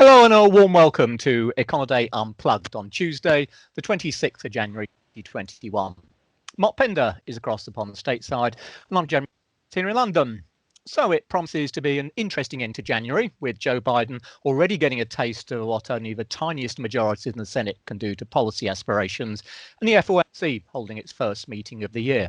Hello and a warm welcome to Econoday Unplugged on Tuesday, the 26th of January 2021. Mark Pender is across the pond stateside, and I'm Jeremy here in London. So it promises to be an interesting end to January, with Joe Biden already getting a taste of what only the tiniest majority in the Senate can do to policy aspirations, and the FOMC holding its first meeting of the year.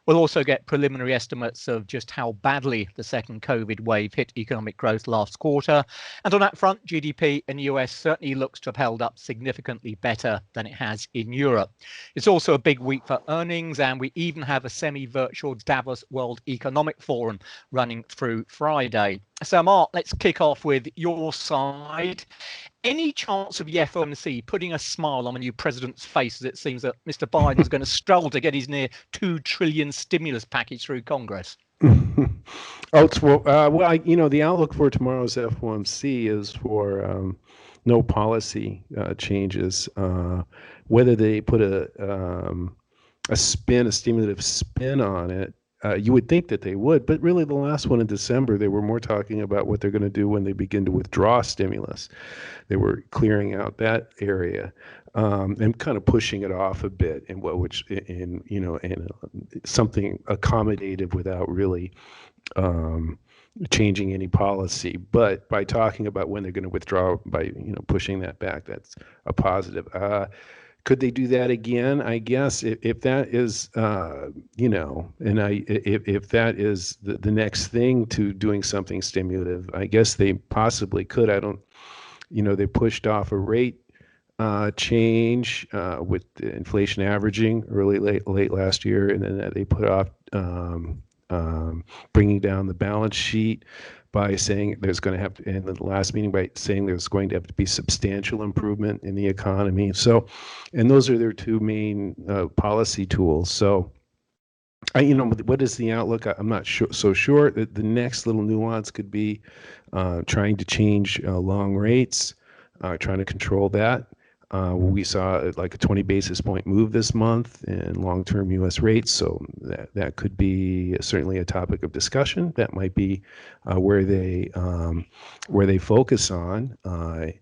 We'll also get preliminary estimates of just how badly the second COVID wave hit economic growth last quarter. And on that front, GDP in the US certainly looks to have held up significantly better than it has in Europe. It's also a big week for earnings, and we even have a semi-virtual Davos World Economic Forum running through Friday. So Mark, let's kick off with your side. Any chance of the FOMC putting a smile on the new president's face as it seems that Mr. Biden's going to struggle to get his near $2 trillion stimulus package through Congress? The outlook for tomorrow's FOMC is for no policy changes. Whether they put a stimulative spin on it, you would think that they would, but really the last one in December, they were more talking about what they're going to do when they begin to withdraw stimulus. They were clearing out that area and kind of pushing it off a bit, in something accommodative without really changing any policy. But by talking about when they're going to withdraw, by pushing that back, that's a positive. Could they do that again? I guess if that is, if that is the next thing to doing something stimulative, I guess they possibly could. They pushed off a rate change with the inflation averaging late last year, and then they put off bringing down the balance sheet by saying there's going to have to, in the last meeting, by saying there's going to have to be substantial improvement in the economy. So, and those are their two main policy tools. So, what is the outlook? I'm not so sure. The next little nuance could be trying to change long rates, trying to control that. We saw like a 20 basis point move this month in long-term U.S. rates, so that could be certainly a topic of discussion. That might be where they focus on. With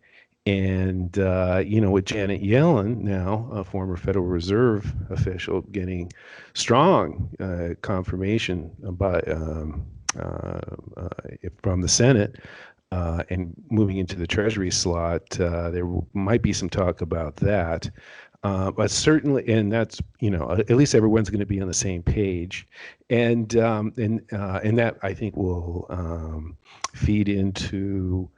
Janet Yellen now, a former Federal Reserve official, getting strong confirmation from the Senate. And moving into the Treasury slot, there might be some talk about that. But certainly, and that's, at least everyone's going to be on the same page. And that, I think, will feed into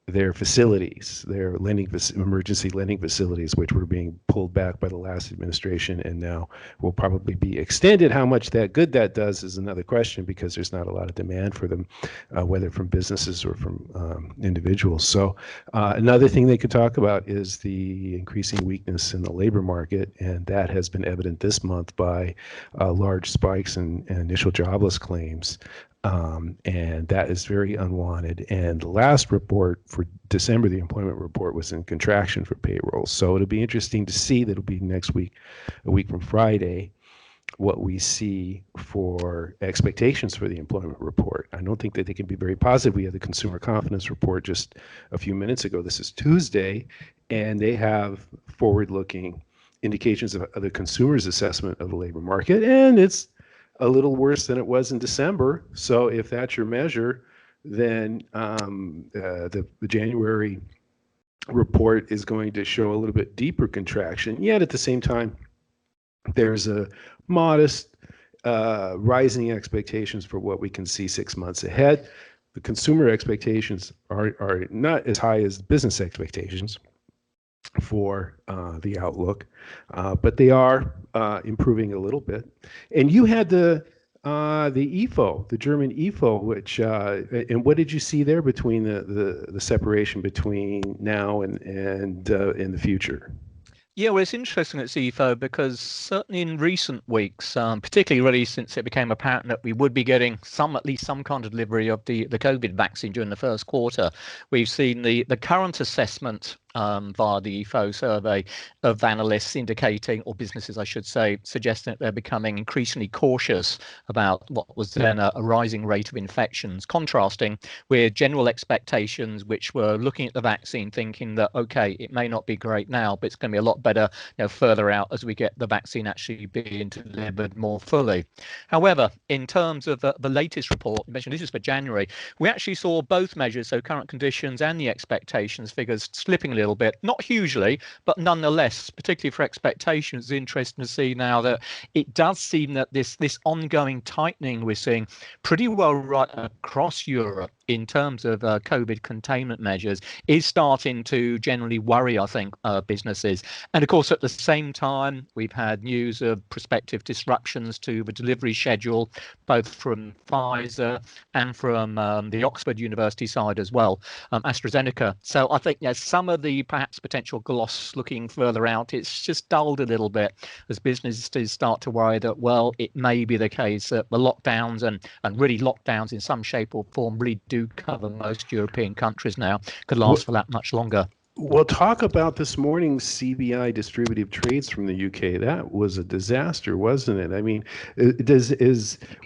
their facilities, their emergency lending facilities, which were being pulled back by the last administration and now will probably be extended. How much good that does is another question, because there's not a lot of demand for them, whether from businesses or from individuals. So another thing they could talk about is the increasing weakness in the labor market, and that has been evident this month by large spikes in initial jobless claims. And that is very unwanted. And the last report for December, the employment report, was in contraction for payrolls. So it'll be interesting to see. That'll be next week, a week from Friday, what we see for expectations for the employment report. I don't think that they can be very positive. We had the consumer confidence report just a few minutes ago. This is Tuesday, and they have forward-looking indications of the consumer's assessment of the labor market, and it's a little worse than it was in December. So if that's your measure, then the January report is going to show a little bit deeper contraction. Yet at the same time, there's a modest rising expectations for what we can see 6 months ahead. The consumer expectations are not as high as business expectations for the outlook, but they are improving a little bit. And you had the IFO, the German IFO, which and what did you see there between the separation between now and in the future? Yeah, well, it's interesting at CFO because certainly in recent weeks, particularly really since it became apparent that we would be getting at least some kind of delivery of the COVID vaccine during the first quarter, we've seen the current assessment via the EFO survey of analysts indicating, or businesses I should say, suggesting that they're becoming increasingly cautious about what was then a rising rate of infections, contrasting with general expectations which were looking at the vaccine thinking that, okay, it may not be great now, but it's going to be a lot better further out as we get the vaccine actually being delivered more fully. However, in terms of the latest report, you mentioned this is for January, we actually saw both measures, so current conditions and the expectations figures, slipping a little bit, not hugely, but nonetheless, particularly for expectations, it's interesting to see now that it does seem that this ongoing tightening we're seeing pretty well right across Europe in terms of COVID containment measures is starting to generally worry, I think, businesses. And of course, at the same time, we've had news of prospective disruptions to the delivery schedule, both from Pfizer and from the Oxford University side as well, AstraZeneca. So I think some of the perhaps potential gloss looking further out, it's just dulled a little bit as businesses start to worry that, well, it may be the case that the lockdowns and really lockdowns in some shape or form really do cover most European countries now, could last for that much longer. We'll talk about this morning's CBI distributive trades from the UK. That was a disaster, wasn't it? I mean,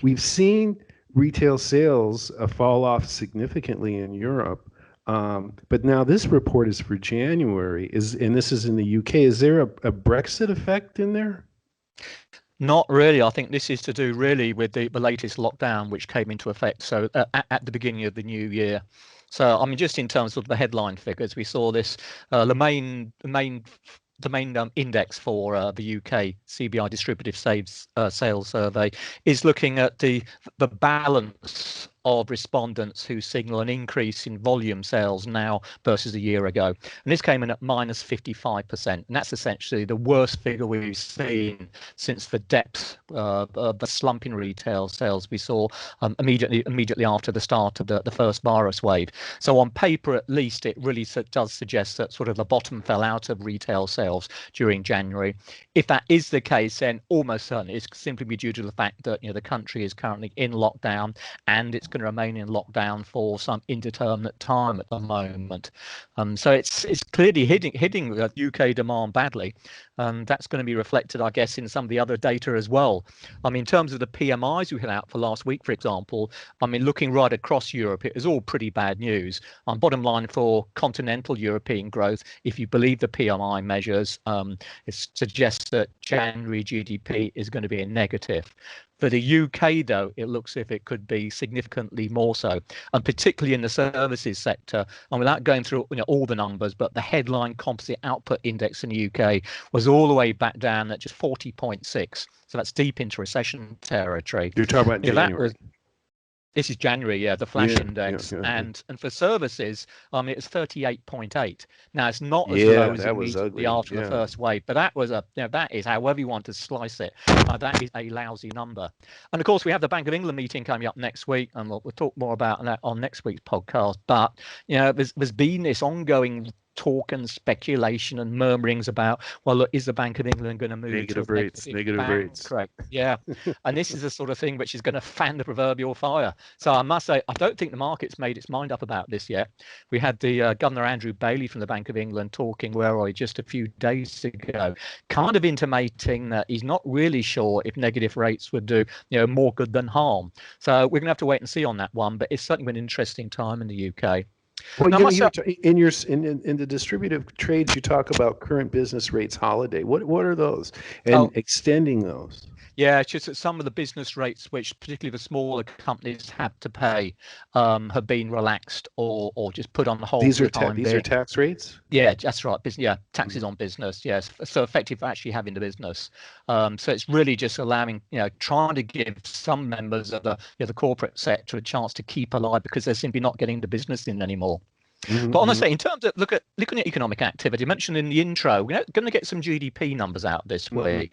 we've seen retail sales fall off significantly in Europe. But now this report is for January, and this is in the UK. Is there a Brexit effect in there? Not really. I think this is to do really with the latest lockdown, which came into effect so at the beginning of the new year. So I mean, just in terms of the headline figures, we saw this the main index for the UK CBI distributive sales survey is looking at the balance of respondents who signal an increase in volume sales now versus a year ago. And this came in at minus 55%. And that's essentially the worst figure we've seen since the depth of the slump in retail sales we saw immediately after the start of the first virus wave. So on paper, at least, it really does suggest that sort of the bottom fell out of retail sales during January. If that is the case, then almost certainly it's simply due to the fact that the country is currently in lockdown and it's going to remain in lockdown for some indeterminate time at the moment. So it's clearly hitting UK demand badly. And that's going to be reflected, I guess, in some of the other data as well. I mean, in terms of the PMIs we had out for last week, for example, I mean, looking right across Europe, it was all pretty bad news. Bottom line for continental European growth, if you believe the PMI measures, it suggests that January GDP is going to be a negative. For the UK, though, it looks as if it could be significantly more so, and particularly in the services sector. And without going through all the numbers, but the headline composite output index in the UK was all the way back down at just 40.6. So that's deep into recession territory. You're talking about January. This is January, the flash index, and for services, it's 38.8. Now it's not as low as immediately after the first wave, but that was that is, however you want to slice it, that is a lousy number. And of course, we have the Bank of England meeting coming up next week, and we'll talk more about that on next week's podcast. But there's been this ongoing talk and speculation and murmurings about, well, look, is the Bank of England going to move negative rates? Correct. Yeah. And this is the sort of thing which is going to fan the proverbial fire. So I must say, I don't think the market's made its mind up about this yet. We had the Governor Andrew Bailey from the Bank of England talking, just a few days ago, kind of intimating that he's not really sure if negative rates would do more good than harm. So we're going to have to wait and see on that one. But it's certainly been an interesting time in the UK. Well, in the distributive trades, you talk about current business rates holiday. What are those, and extending those? Yeah, it's just that some of the business rates, which particularly the smaller companies have to pay, have been relaxed or just put on hold. These are tax rates? Yeah, that's right. Taxes on business. Yes, so effective for actually having the business. So it's really just allowing, trying to give some members of the corporate sector a chance to keep alive because they're simply not getting the business in anymore. Mm-hmm. But honestly, in terms of looking at economic activity, I mentioned in the intro, we're going to get some GDP numbers out this week.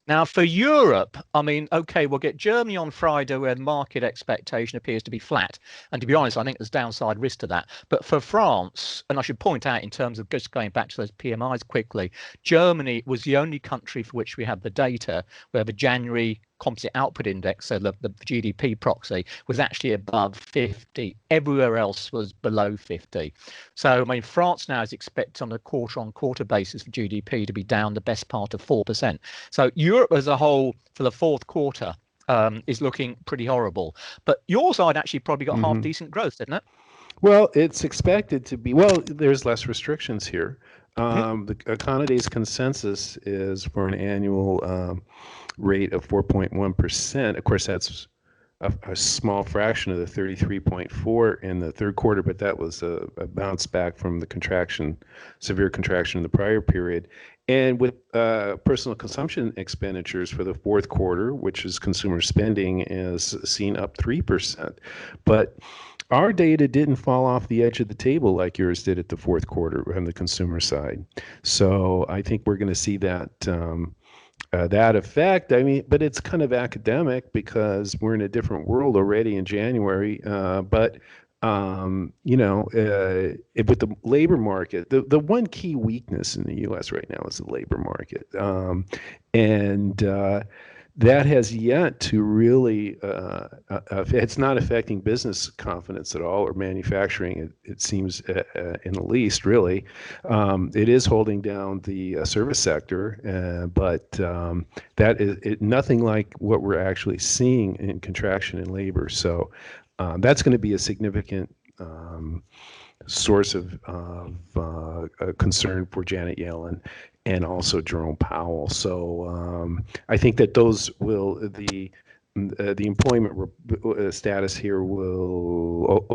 Now, for Europe, I mean, okay, we'll get Germany on Friday where the market expectation appears to be flat. And to be honest, I think there's downside risk to that. But for France, and I should point out in terms of just going back to those PMIs quickly, Germany was the only country for which we had the data where the January composite output index, so the GDP proxy, was actually above 50. Everywhere else was below 50. So, I mean, France now is expected on a quarter-on-quarter basis for GDP to be down the best part of 4%. So Europe as a whole for the fourth quarter is looking pretty horrible. But your side actually probably got half decent growth, didn't it? Well, it's expected to be. Well, there's less restrictions here. The Econoday's consensus is for an annual rate of 4.1%. Of course, that's a small fraction of the 33.4 in the third quarter, but that was a bounce back from the severe contraction in the prior period. And with personal consumption expenditures for the fourth quarter, which is consumer spending, is seen up 3%. But our data didn't fall off the edge of the table like yours did at the fourth quarter on the consumer side. So I think we're going to see that that effect. I mean, but it's kind of academic because we're in a different world already in January. But with the labor market, the one key weakness in the U.S. right now is the labor market, and that has yet to really, it's not affecting business confidence at all or manufacturing, it seems, in the least, really. It is holding down the service sector, but that is nothing like what we're actually seeing in contraction in labor. So that's going to be a significant source of concern for Janet Yellen and also Jerome Powell. So I think that the employment status here will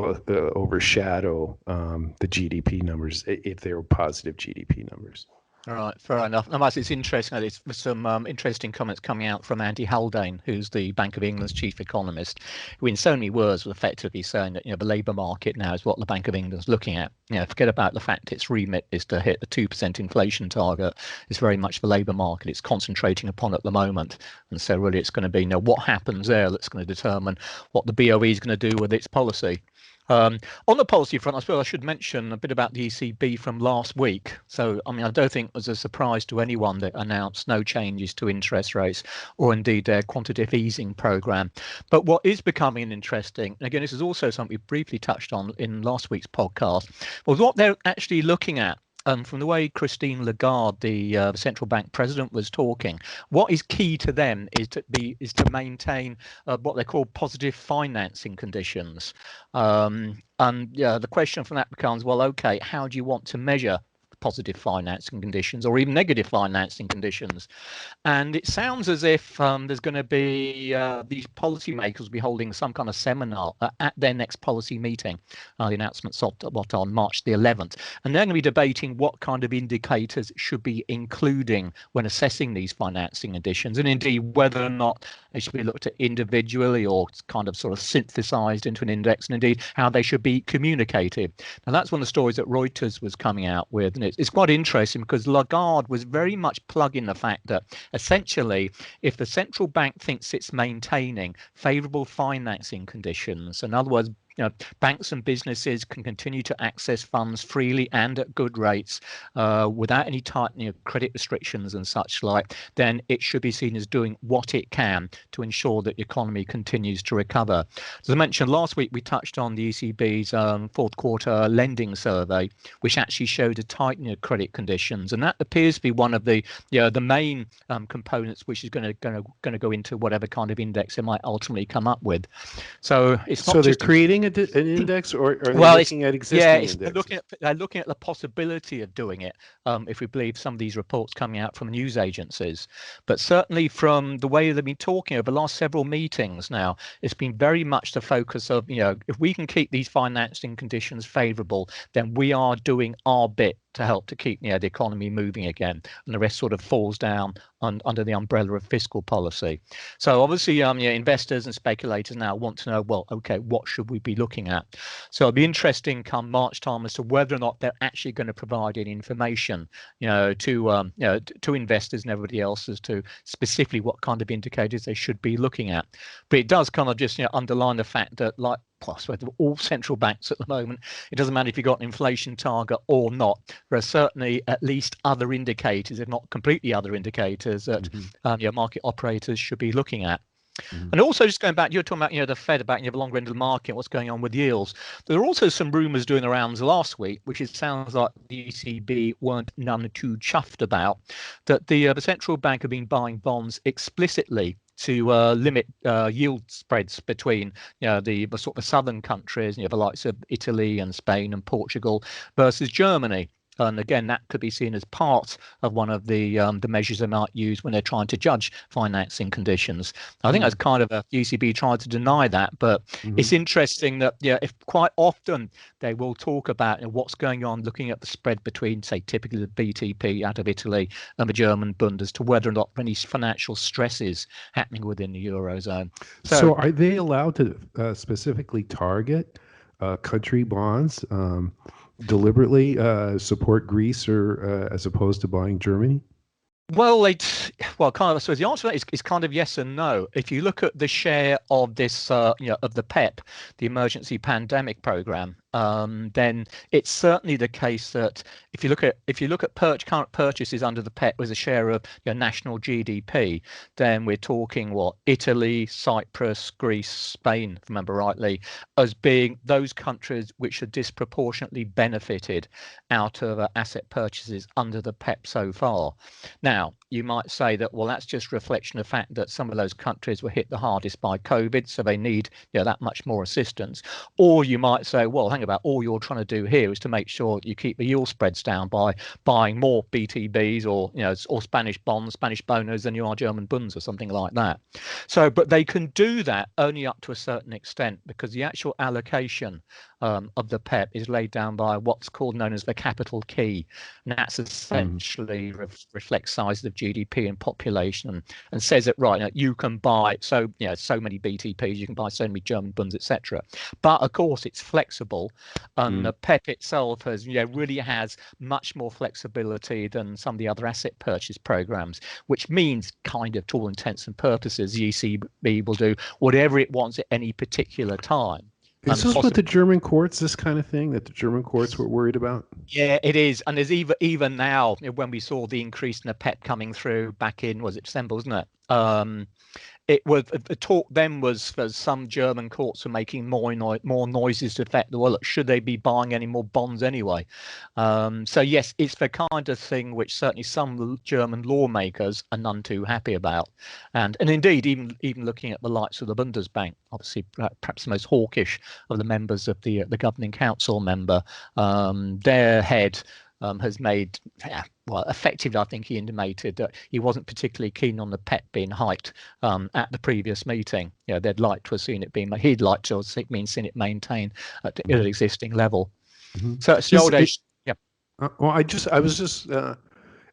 overshadow the GDP numbers if they were positive GDP numbers. All right, fair enough. And it's interesting. There's some interesting comments coming out from Andy Haldane, who's the Bank of England's chief economist, who in so many words was effectively saying that the labour market now is what the Bank of England's looking at. Forget about the fact its remit is to hit the 2% inflation target. It's very much the labour market it's concentrating upon at the moment. And so really it's going to be what happens there that's going to determine what the BOE is going to do with its policy. On the policy front, I suppose I should mention a bit about the ECB from last week. So, I mean, I don't think it was a surprise to anyone that announced no changes to interest rates or indeed their quantitative easing program. But what is becoming interesting, and again, this is also something we briefly touched on in last week's podcast, was what they're actually looking at. From the way Christine Lagarde, the central bank president, was talking, what is key to them is to maintain what they call positive financing conditions. And the question from that becomes, well, okay, how do you want to measure positive financing conditions or even negative financing conditions? And it sounds as if there's going to be these policymakers will be holding some kind of seminar at their next policy meeting. The announcement's on March the 11th. And they're going to be debating what kind of indicators should be including when assessing these financing conditions, and indeed whether or not they should be looked at individually or kind of sort of synthesized into an index, and indeed how they should be communicated. Now, that's one of the stories that Reuters was coming out with, and it's quite interesting because Lagarde was very much plugging the fact that essentially if the central bank thinks it's maintaining favorable financing conditions, in other words, banks and businesses can continue to access funds freely and at good rates without any tightening of credit restrictions and such like, then it should be seen as doing what it can to ensure that the economy continues to recover. As I mentioned last week, we touched on the ECB's fourth quarter lending survey, which actually showed a tightening of credit conditions, and that appears to be one of the main components which is going to go into whatever kind of index it might ultimately come up with. So it's not so just they're creating an index, or are they looking at existing indexes? They're looking at the possibility of doing it, if we believe some of these reports coming out from news agencies. But certainly from the way they've been talking over the last several meetings now, it's been very much the focus of, if we can keep these financing conditions favourable, then we are doing our bit to help to keep the economy moving again, and the rest sort of falls down under the umbrella of fiscal policy. So obviously, investors and speculators now want to know, well, okay, what should we be looking at? So it'll be interesting come March time as to whether or not they're actually going to provide any information, to investors and everybody else as to specifically what kind of indicators they should be looking at. But it does kind of just underline the fact that, like, all central banks at the moment, it doesn't matter if you've got an inflation target or not, there are certainly at least other indicators, if not completely other indicators, that market operators should be looking at. And also, just going back, you're talking about, the Fed, about, the longer end of the market, what's going on with yields. There are also some rumours doing the rounds last week, which it sounds like the ECB weren't none too chuffed about, that the central bank have been buying bonds explicitly to limit yield spreads between, the sort of southern countries, the likes of Italy and Spain and Portugal versus Germany. And again, that could be seen as part of one of the measures they might use when they're trying to judge financing conditions. I think that's kind of the ECB tried to deny that, but it's interesting that if quite often they will talk about what's going on, looking at the spread between, say, typically the BTP out of Italy and the German Bund, as to whether or not any financial stresses happening within the Eurozone. So are they allowed to specifically target country bonds? Deliberately support Greece, or as opposed to buying Germany? Well, kind of. So the answer to that is kind of yes and no. If you look at the share of this, of the PEP, the Emergency Pandemic Program, then it's certainly the case that if you look at current purchases under the PEP as a share of national GDP, then we're talking Italy, Cyprus, Greece, Spain, if I remember rightly, as being those countries which are disproportionately benefited out of asset purchases under the PEP so far. Now, you might say that, well, that's just a reflection of the fact that some of those countries were hit the hardest by COVID, so they need that much more assistance. Or you might say, well, hang about, all you're trying to do here is to make sure you keep the yield spreads down by buying more BTBs or Spanish bonds, Spanish bonos than you are German bunds or something like that. So, but they can do that only up to a certain extent, because the actual allocation of the PEP is laid down by what's known as the capital key, and that's essentially reflects size of GDP and population, and says that you can buy so many BTPs, you can buy so many German bunds, etc. But of course, it's flexible, and the PEP itself really has much more flexibility than some of the other asset purchase programs, which means, kind of to all intents and purposes, the ECB will do whatever it wants at any particular time. Is this what the German courts, this kind of thing that the German courts were worried about? Yeah, it is. And there's even now, when we saw the increase in the PEP coming through back in, was it December, wasn't it? It was, the talk then was for some German courts were making more noises to the fact that, well, look, should they be buying any more bonds anyway? So yes, it's the kind of thing which certainly some German lawmakers are none too happy about, and indeed even looking at the likes of the Bundesbank, obviously perhaps the most hawkish of the members of the governing council member, their head has made, effectively, I think he intimated that he wasn't particularly keen on the PEP being hiked at the previous meeting. They'd like to have seen it he'd like to have seen it maintained at an existing level. So it's the old age. Yeah.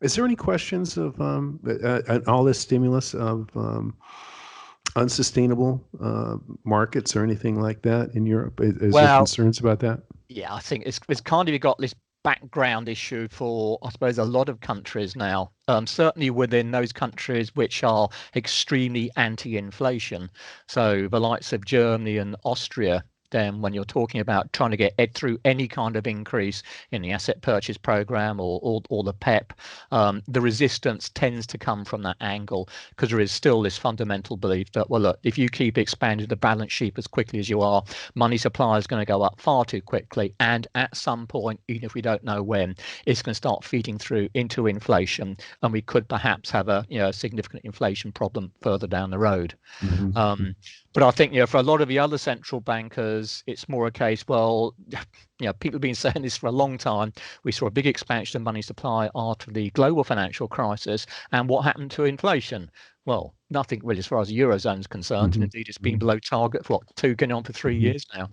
Is there any questions of all this stimulus of unsustainable markets or anything like that in Europe? Is there concerns about that? Yeah, I think it's kind of, you got this background issue for, I suppose, a lot of countries now, certainly within those countries which are extremely anti-inflation. So the likes of Germany and Austria, then when you're talking about trying to get through any kind of increase in the asset purchase program or the PEP, the resistance tends to come from that angle, because there is still this fundamental belief that, well, look, if you keep expanding the balance sheet as quickly as you are, money supply is going to go up far too quickly, and at some point, even if we don't know when, it's going to start feeding through into inflation, and we could perhaps have a significant inflation problem further down the road. But I think, for a lot of the other central bankers, it's more a case, well, people have been saying this for a long time. We saw a big expansion of money supply after the global financial crisis. And what happened to inflation? Well, nothing really as far as the Eurozone is concerned. And indeed, it's been below target for 2, going on for 3 years now.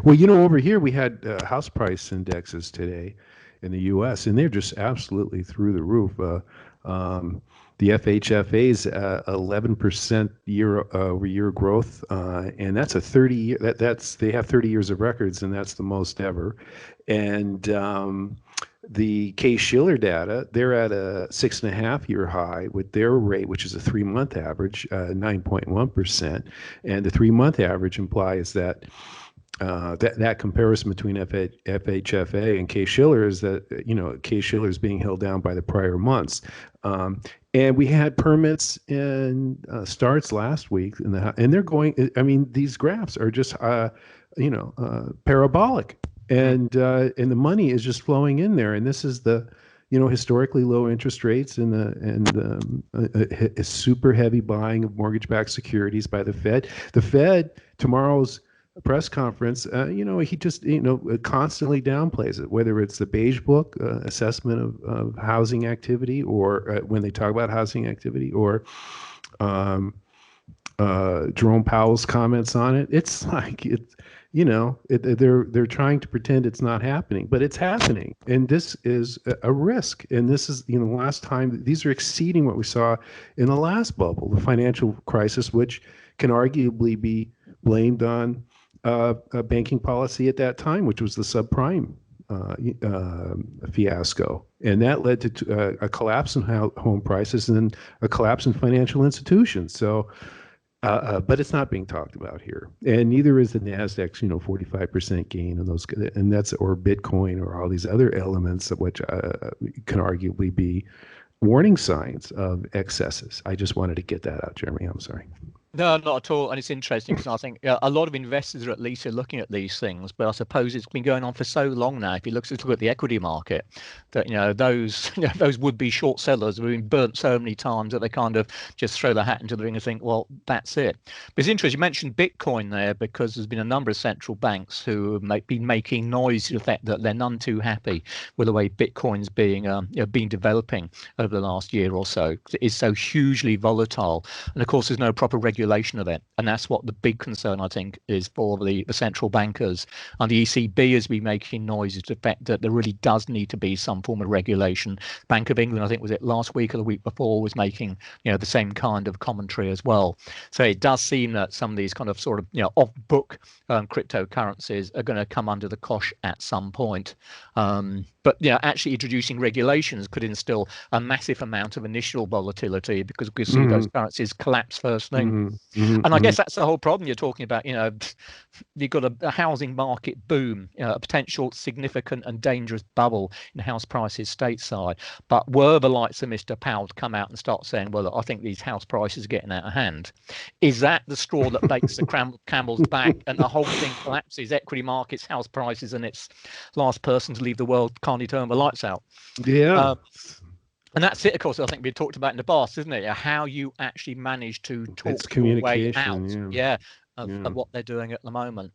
Well, over here, we had house price indexes today in the U.S., and they're just absolutely through the roof. The FHFA's 11% year-over-year growth, and that's a 30-year. They have 30 years of records, and that's the most ever. And the Case-Shiller data, they're at a 6.5-year high with their rate, which is a 3-month average, 9.1%, and the 3-month average implies that that comparison between FHFA and Case-Shiller is that Case-Shiller is being held down by the prior months, and we had permits and starts last week, and they're going. I mean, these graphs are just parabolic, and the money is just flowing in there, and this is the historically low interest rates and a super heavy buying of mortgage-backed securities by the Fed. The Fed tomorrow's press conference, he just constantly downplays it, whether it's the Beige Book assessment of housing activity, or when they talk about housing activity, or Jerome Powell's comments on it. It's like they're trying to pretend it's not happening, but it's happening, and this is a risk. And this is the last time, these are exceeding what we saw in the last bubble, the financial crisis, which can arguably be blamed on banking policy at that time, which was the subprime fiasco, and that led to a collapse in home prices and a collapse in financial institutions. So, but it's not being talked about here, and neither is the Nasdaq's 45% gain on those, and that's, or Bitcoin, or all these other elements of which can arguably be warning signs of excesses. I just wanted to get that out, Jeremy. I'm sorry. No, not at all. And it's interesting because I think a lot of investors are at least looking at these things, but I suppose it's been going on for so long now. If you look at the equity market, that those those would-be short sellers have been burnt so many times that they kind of just throw their hat into the ring and think, well, that's it. But it's interesting you mentioned Bitcoin there, because there's been a number of central banks who have been making noise to the fact that they're none too happy with the way Bitcoin's been developing over the last year or so. It is so hugely volatile, and of course there's no proper regulation of it, and that's what the big concern, I think, is for the central bankers. And the ECB has been making noises to the fact that there really does need to be some form of regulation. Bank of England, I think, was it last week or the week before, was making the same kind of commentary as well. So it does seem that some of these kind of sort of off-book cryptocurrencies are going to come under the cosh at some point. But actually introducing regulations could instill a massive amount of initial volatility, because we see those currencies collapse first thing. And I guess that's the whole problem you're talking about. You've got a housing market boom, a potential significant and dangerous bubble in house prices stateside. But were the likes of Mr. Powell to come out and start saying, well, look, I think these house prices are getting out of hand, is that the straw that breaks the camel's back and the whole thing collapses? Equity markets, house prices, and it's last person to leave the world can't turn the lights out. Yeah. And that's it, of course, I think we talked about in the past, isn't it? How you actually manage to talk your way out of what they're doing at the moment.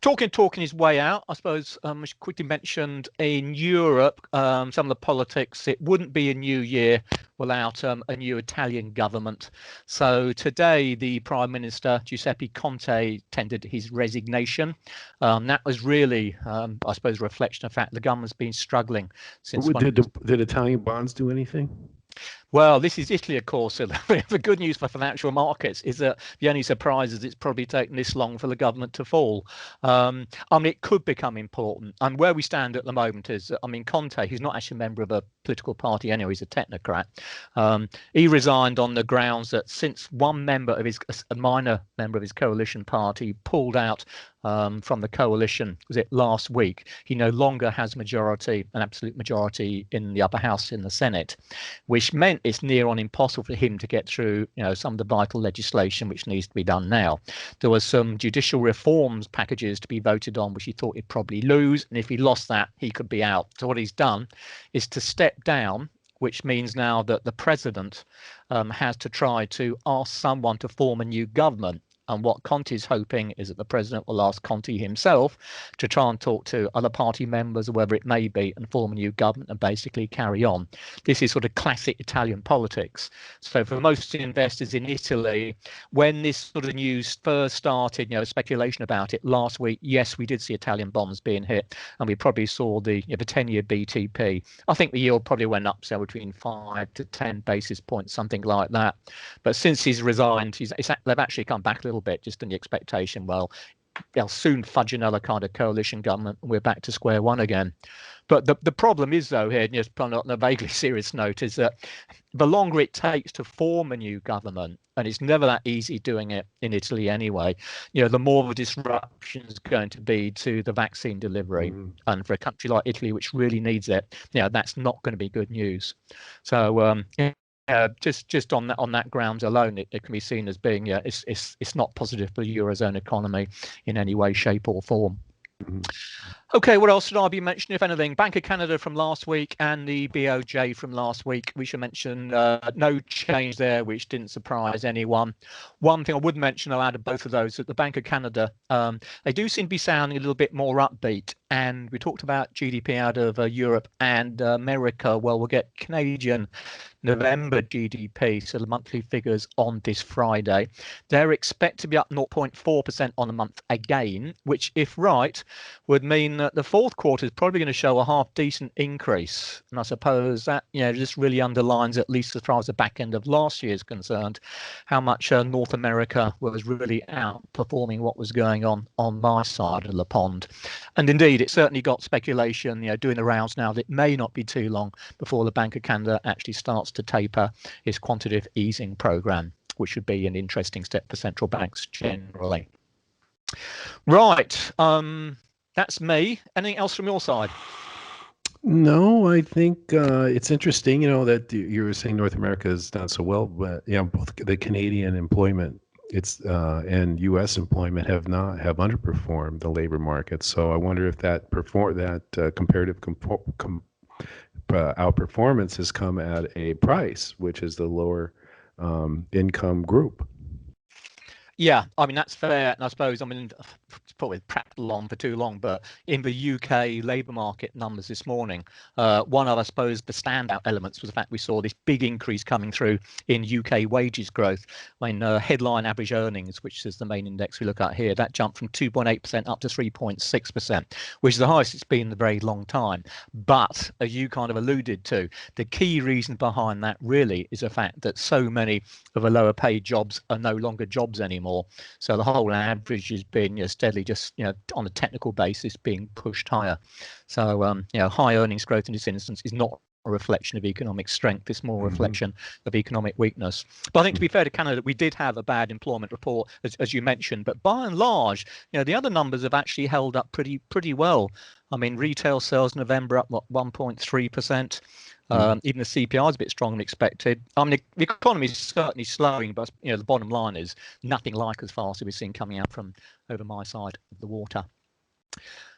Talking his way out, I suppose, we quickly mentioned in Europe, some of the politics. It wouldn't be a new year without a new Italian government. So today, the Prime Minister, Giuseppe Conte, tendered his resignation. That was really, I suppose, a reflection of the fact the government's been struggling since. Did Italian bonds do anything? Well, this is Italy, of course. So the good news for financial markets is that the only surprise is it's probably taken this long for the government to fall. It could become important. And where we stand at the moment is, Conte, who's not actually a member of a political party anyway, he's a technocrat. He resigned on the grounds that since one member of a minor member of his coalition party pulled out from the coalition, was it last week, he no longer has an absolute majority in the upper house in the Senate, which meant it's near on impossible for him to get through some of the vital legislation which needs to be done now. There were some judicial reforms packages to be voted on which he thought he'd probably lose, and if he lost that, he could be out. So what he's done is to step down, which means now that the president has to try to ask someone to form a new government. And what Conte's hoping is that the president will ask Conte himself to try and talk to other party members, or whatever it may be, and form a new government and basically carry on. This is sort of classic Italian politics. So for most investors in Italy, when this sort of news first started, speculation about it last week, yes, we did see Italian bonds being hit, and we probably saw the 10-year BTP. I think the yield probably went up between 5 to 10 basis points, something like that. But since he's resigned, they've actually come back a little bit, just in the expectation, well, they'll soon fudge another kind of coalition government, and we're back to square one again. But the problem is, though, here, just on a vaguely serious note, is that the longer it takes to form a new government, and it's never that easy doing it in Italy anyway, the more of a disruption is going to be to the vaccine delivery. And for a country like Italy, which really needs it, that's not going to be good news. So just on that grounds alone, it can be seen as being it's not positive for the Eurozone economy in any way, shape or form. Okay, what else should I be mentioning, if anything? Bank of Canada from last week and the BOJ from last week. We should mention no change there, which didn't surprise anyone. One thing I would mention out of both of those, that the Bank of Canada, they do seem to be sounding a little bit more upbeat. And we talked about GDP out of Europe and America. Well, we'll get Canadian November GDP, so the monthly figures on this Friday. They're expected to be up 0.4% on a month again, which, if right, would mean that the fourth quarter is probably going to show a half decent increase. And I suppose that just really underlines, at least as far as the back end of last year is concerned, how much North America was really outperforming what was going on my side of the pond. And indeed, it certainly got speculation doing the rounds now that it may not be too long before the Bank of Canada actually starts to taper its quantitative easing program, which would be an interesting step for central banks generally. Right, that's me. Anything else from your side? No, I think it's interesting, that you were saying North America is not so well, but both the Canadian employment and U.S. employment have underperformed the labor market. So I wonder if that comparative outperformance has come at a price, which is the lower income group. Yeah, I mean, that's fair. And I suppose, it's probably prattled on for too long, but in the UK labour market numbers this morning, one of, I suppose, the standout elements was the fact we saw this big increase coming through in UK wages growth when headline average earnings, which is the main index we look at here, that jumped from 2.8% up to 3.6%, which is the highest it's been in a very long time. But as you kind of alluded to, the key reason behind that really is the fact that so many of the lower paid jobs are no longer jobs anymore. So the whole average has been steadily just on a technical basis being pushed higher. So high earnings growth in this instance is not a reflection of economic strength. It's more a reflection of economic weakness. But I think, to be fair to Canada, we did have a bad employment report, as you mentioned. But by and large, the other numbers have actually held up pretty well. I mean, retail sales November up 1.3%. Even the CPI is a bit stronger than expected. I mean, the economy is certainly slowing, but the bottom line is nothing like as fast as we've seen coming out from over my side of the water.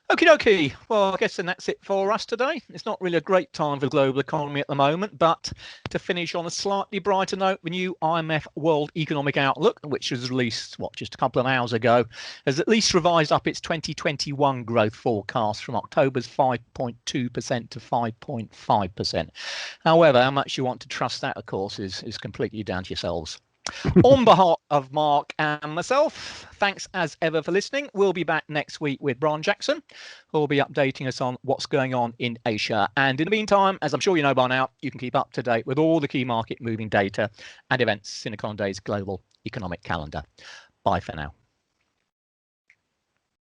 Okie dokie. Well, I guess then that's it for us today. It's not really a great time for the global economy at the moment, but to finish on a slightly brighter note, the new IMF World Economic Outlook, which was released, just a couple of hours ago, has at least revised up its 2021 growth forecast from October's 5.2% to 5.5%. However, how much you want to trust that, of course, is completely down to yourselves. On behalf of Mark and myself, thanks as ever for listening. We'll be back next week with Brian Jackson, who will be updating us on what's going on in Asia. And in the meantime, as I'm sure you know by now, you can keep up to date with all the key market moving data and events in Econoday's global economic calendar. Bye for now.